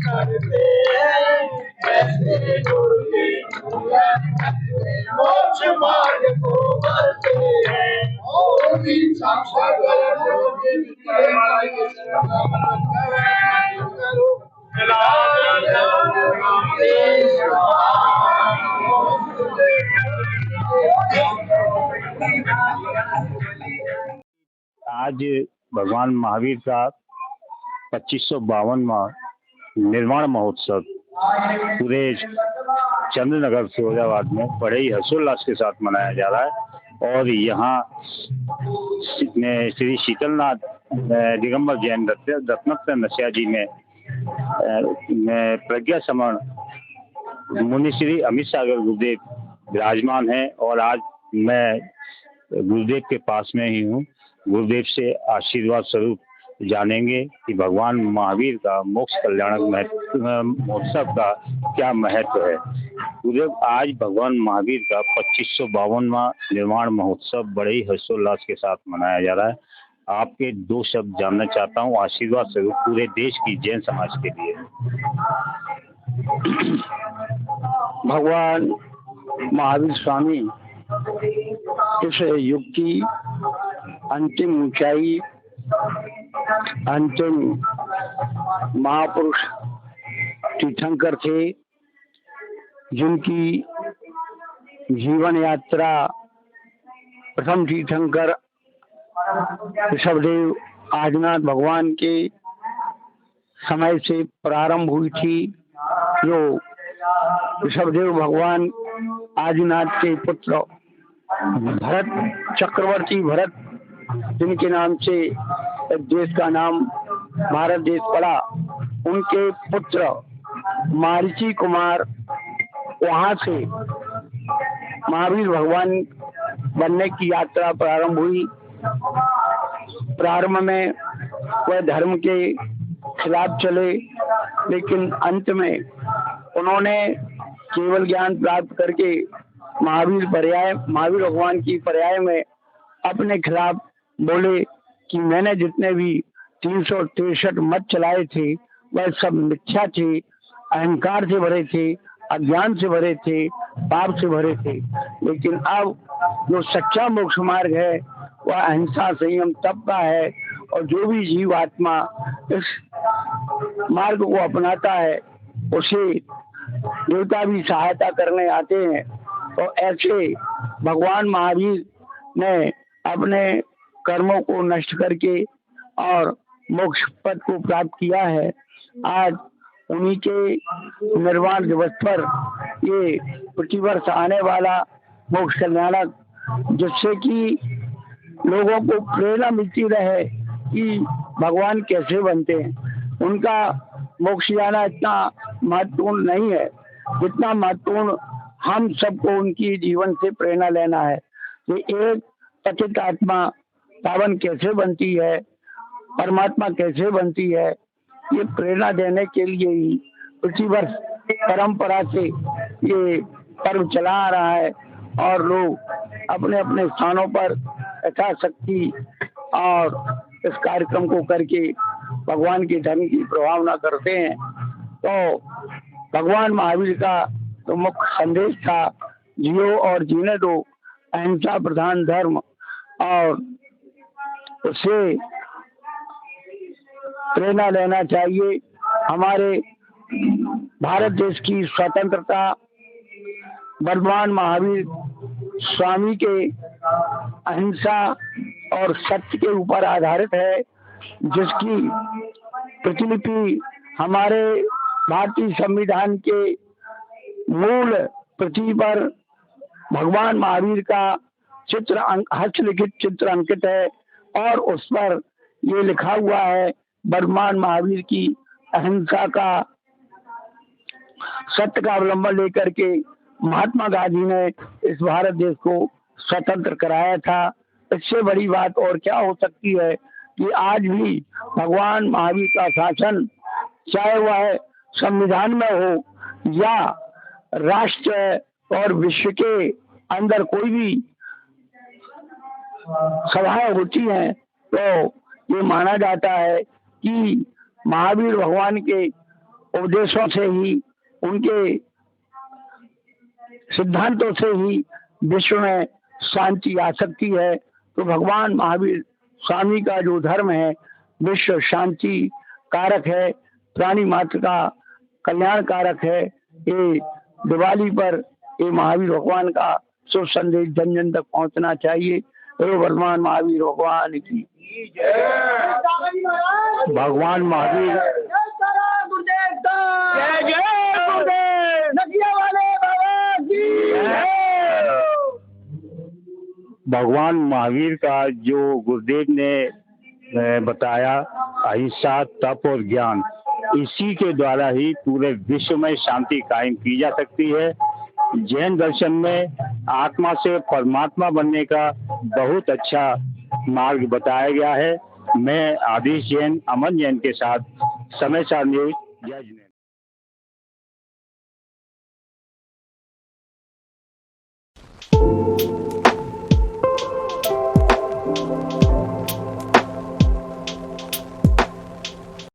करते ऐसे गुरु मोक्ष मार्ग को बढ़ते हैं। आज भगवान महावीर का 2552वां निर्वाण महोत्सव पूरे चंद्रनगर फिरोजाबाद में बड़े ही हर्षोल्लास के साथ मनाया जा रहा है। और यहाँ श्री शीतलनाथ दिगंबर जैन रत्नत्र नस्या जी में प्रज्ञा समण मुनि श्री अमित सागर गुरुदेव विराजमान है। और आज मैं गुरुदेव के पास में ही हूँ। गुरुदेव से आशीर्वाद स्वरूप जानेंगे कि भगवान महावीर का मोक्ष कल्याणक महोत्सव का क्या महत्व है। गुरुदेव, आज भगवान महावीर का 2552वां निर्वाण महोत्सव बड़े ही हर्षोल्लास के साथ मनाया जा रहा है। आपके दो शब्द जानना चाहता हूँ आशीर्वाद स्वरूप पूरे देश की जैन समाज के लिए। भगवान महावीर स्वामी इस युग की अंतिम ऊंचाई, अंतिम महापुरुष तीर्थंकर थे, जिनकी जीवन यात्रा प्रथम तीर्थंकर ऋषभदेव आदिनाथ भगवान के समय से प्रारंभ हुई थी। जो ऋषभदेव भगवान आदिनाथ के पुत्र भरत, चक्रवर्ती भरत, जिनके नाम से देश का नाम भारत देश पड़ा, उनके पुत्र मारीची कुमार वहां से महावीर भगवान बनने की यात्रा प्रारंभ हुई। प्रारंभ में वह धर्म के खिलाफ चले, लेकिन अंत में उन्होंने केवल ज्ञान प्राप्त करके महावीर भगवान की पर्याय में अपने खिलाफ बोले कि मैंने जितने भी 363 मत चलाए थे वह सब मिथ्या थे, अहंकार से भरे थे, अज्ञान से भरे थे, पाप से भरे थे। लेकिन अब जो सच्चा मोक्ष मार्ग है वह अहिंसा, संयम, तप का है। और जो भी जीव आत्मा इस मार्ग को अपनाता है उसे देवता भी सहायता करने आते हैं। और ऐसे भगवान महावीर ने अपने कर्मों को नष्ट करके और मोक्ष पद को प्राप्त किया है। आज उन्हीं के निर्वाण दिवस पर ये प्रतिवर्ष आने वाला मोक्ष कल्याणक, जिससे कि लोगों को प्रेरणा मिलती रहे कि भगवान कैसे बनते हैं। उनका मोक्ष जाना इतना महत्वपूर्ण नहीं है जितना महत्वपूर्ण हम सबको उनकी जीवन से प्रेरणा लेना है कि एक पतित आत्मा पावन कैसे बनती है, परमात्मा कैसे बनती है। ये प्रेरणा देने के लिए ही प्रतिवर्ष परंपरा से ये पर्व चला आ रहा है। और लोग अपने अपने स्थानों पर यथाशक्ति और इस कार्यक्रम को करके भगवान के धर्म की प्रभावना करते हैं। तो भगवान महावीर का तो मुख्य संदेश था, जियो और जीने दो, अहिंसा प्रधान धर्म। और उससे प्रेरणा लेना चाहिए। हमारे भारत देश की स्वतंत्रता भगवान महावीर स्वामी के अहिंसा और सत्य के ऊपर आधारित है, जिसकी प्रतिलिपि हमारे भारतीय संविधान के मूल पृथ्वी पर भगवान महावीर का हस्तलिखित चित्र अंकित है। और उस पर ये लिखा हुआ है, भगवान महावीर की अहिंसा का, सत्य का अवलंबन लेकर के महात्मा गांधी ने इस भारत देश को स्वतंत्र कराया था। इससे बड़ी बात और क्या हो सकती है कि आज भी भगवान महावीर का शासन, चाहे वह संविधान में हो या राष्ट्र और विश्व के अंदर कोई भी सभाएं होती हैं, तो ये माना जाता है कि महावीर भगवान के उपदेशों से ही, उनके सिद्धांतों से ही विश्व में शांति आ सकती है। तो भगवान महावीर स्वामी का जो धर्म है विश्व शांति कारक है, प्राणी मात्र का कल्याण कारक है। ये दिवाली पर ये महावीर भगवान का शुभ संदेश जन जन तक पहुंचना चाहिए। हे वर्तमान महावीर भगवान की भगवान महावीर भगवान महावीर का जो गुरुदेव ने बताया अहिंसा, तप और ज्ञान, इसी के द्वारा ही पूरे विश्व में शांति कायम की जा सकती है। जैन दर्शन में आत्मा से परमात्मा बनने का बहुत अच्छा मार्ग बताया गया है। मैं आदिश जैन, अमन जैन के साथ समाचार न्यूज, जय जिनेंद्र।